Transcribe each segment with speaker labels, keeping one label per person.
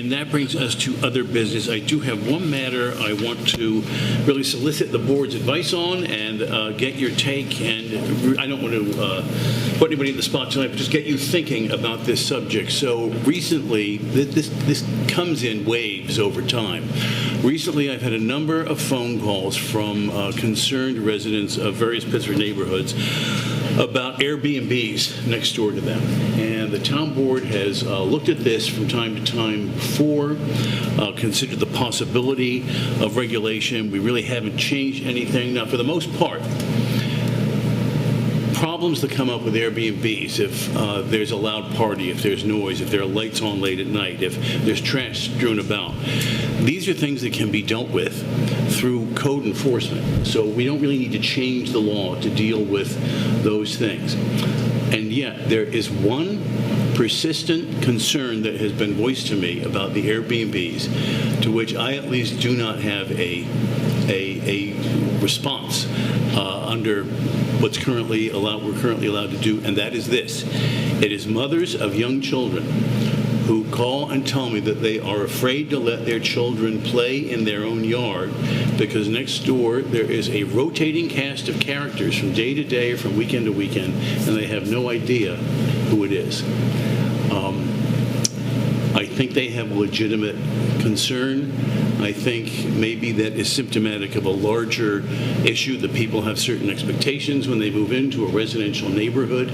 Speaker 1: And that brings us to other business. I do have one matter I want to really solicit the board's advice on and get your take. And I don't want to put anybody in the spot tonight, but just get you thinking about this subject. So recently, this comes in waves over time. Recently, I've had a number of phone calls from concerned residents of various Pittsford neighborhoods about AirBNBs next door to them. And the town board has looked at this from time to time before, considered the possibility of regulation. We really haven't changed anything. Now, for the most part, problems that come up with Airbnbs, if there's a loud party, if there's noise, if there are lights on late at night, if there's trash strewn about, these are things that can be dealt with through code enforcement. So we don't really need to change the law to deal with those things. And yet there is one persistent concern that has been voiced to me about the Airbnbs, to which I at least do not have a response under what's currently allowed, we're currently allowed to do, and that is this. It is mothers of young children who call and tell me that they are afraid to let their children play in their own yard because next door there is a rotating cast of characters from day to day or from weekend to weekend, and they have no idea who it is. I think they have legitimate concern. I think maybe that is symptomatic of a larger issue that people have certain expectations when they move into a residential neighborhood.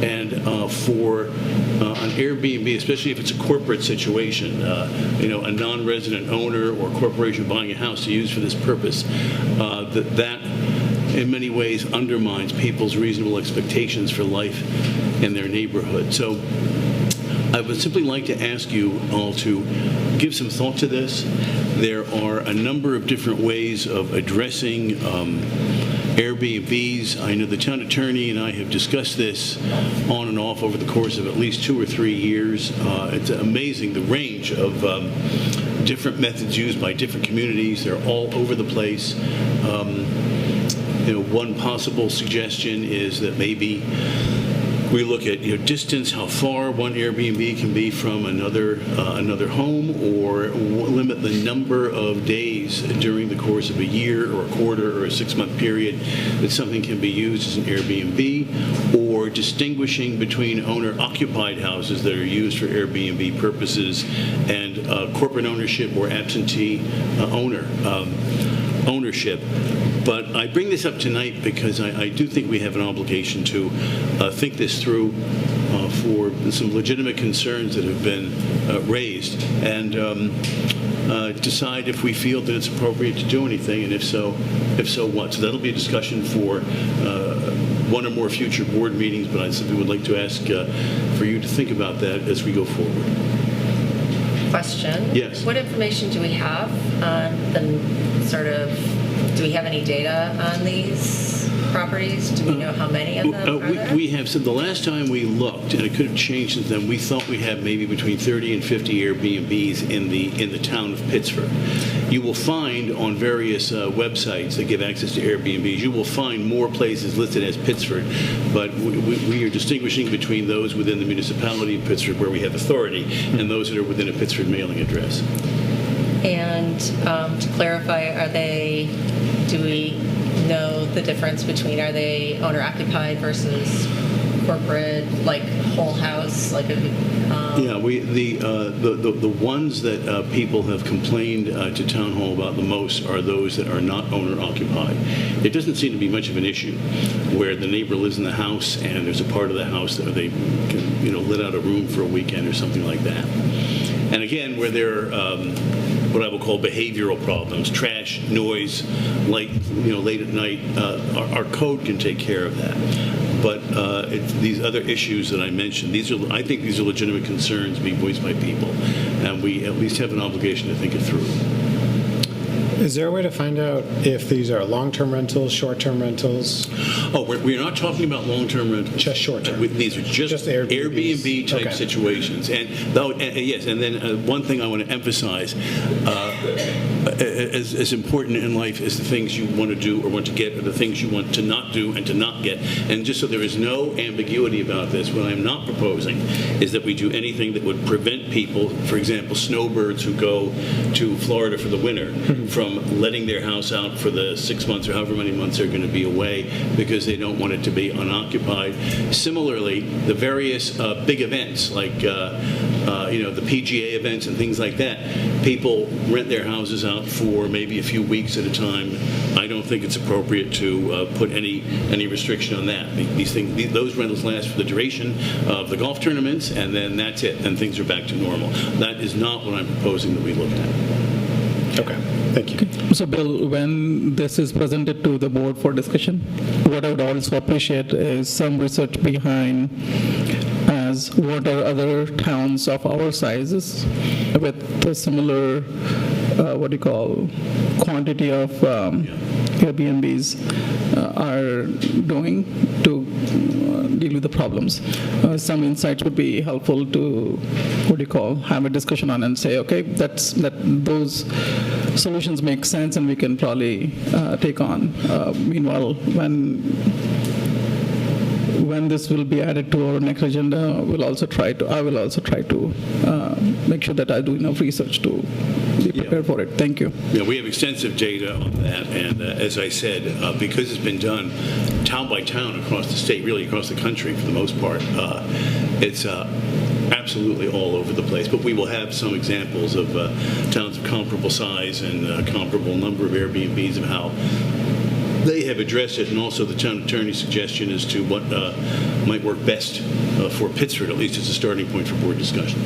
Speaker 1: And for an Airbnb, especially if it's a corporate situation, a non-resident owner or corporation buying a house to use for this purpose, that in many ways undermines people's reasonable expectations for life in their neighborhood. So I would simply like to ask you all to give some thought to this. There are a number of different ways of addressing Airbnbs. I know the town attorney and I have discussed this on and off over the course of at least 2 or 3 years. It's amazing the range of different methods used by different communities. They're all over the place. One possible suggestion is that maybe we look at distance, how far one Airbnb can be from another home, or limit the number of days during the course of a year or a quarter or a 6-month period that something can be used as an Airbnb, or distinguishing between owner-occupied houses that are used for Airbnb purposes and corporate ownership or absentee ownership. But I bring this up tonight because I do think we have an obligation to think this through for some legitimate concerns that have been raised, and decide if we feel that it's appropriate to do anything, and if so what. So that'll be a discussion for one or more future board meetings, but I simply would like to ask for you to think about that as we go forward.
Speaker 2: Question.
Speaker 1: Yes.
Speaker 2: What information do we have on do we have any data on these properties? Do we know how many of them are there?
Speaker 1: We have, so the last time we looked, and it could have changed since then, we thought we had maybe between 30 and 50 Airbnbs in the town of Pittsford. You will find on various websites that give access to Airbnbs, you will find more places listed as Pittsford, but we are distinguishing between those within the municipality of Pittsford where we have authority and those that are within a Pittsford mailing address.
Speaker 2: And to clarify, do we know the difference between, are they owner-occupied versus corporate, like whole house, like a...
Speaker 1: Yeah, the ones that people have complained to Town Hall about the most are those that are not owner-occupied. It doesn't seem to be much of an issue where the neighbor lives in the house and there's a part of the house that they can, let out a room for a weekend or something like that. And again, where there are what I will call behavioral problems, trash, noise, light, late at night, our code can take care of that. But these other issues that I mentioned, I think these are legitimate concerns being voiced by people, and we at least have an obligation to think it through.
Speaker 3: Is there a way to find out if these are long-term rentals, short-term rentals?
Speaker 1: Oh, we're not talking about long-term rentals.
Speaker 3: Just short-term.
Speaker 1: These are just
Speaker 3: Airbnbs.
Speaker 1: Airbnb type
Speaker 3: Okay.
Speaker 1: situations. And though, yes, and then one thing I want to emphasize, as important in life as the things you want to do or want to get, or the things you want to not do and to not get. And just so there is no ambiguity about this, what I'm not proposing is that we do anything that would prevent people, for example, snowbirds who go to Florida for the winter, from letting their house out for the 6 months or however many months they're going to be away because they don't want it to be unoccupied. Similarly, the various big events like the PGA events and things like that, people rent their houses out for maybe a few weeks at a time. I don't think it's appropriate to put any restriction on that. Those rentals last for the duration of the golf tournaments, and then that's it, and things are back to normal. That is not what I'm proposing that we look at.
Speaker 3: Okay, thank you.
Speaker 4: So, Bill, when this is presented to the board for discussion, what I would also appreciate is some research behind as what are other towns of our sizes with a similar, quantity of Airbnbs are doing to deal with the problems. Some insights would be helpful to, have a discussion on and say, okay, those solutions make sense and we can probably take on. Meanwhile, when this will be added to our next agenda, I will also try to make sure that I do enough research to be prepared for it. Thank you.
Speaker 1: Yeah, we have extensive data on that, and as I said, because it's been done town by town across the state, really across the country for the most part, it's absolutely all over the place. But we will have some examples of towns of comparable size and comparable number of Airbnbs of how they have addressed it, and also the town attorney's suggestion as to what might work best for Pittsford, at least as a starting point for board discussion.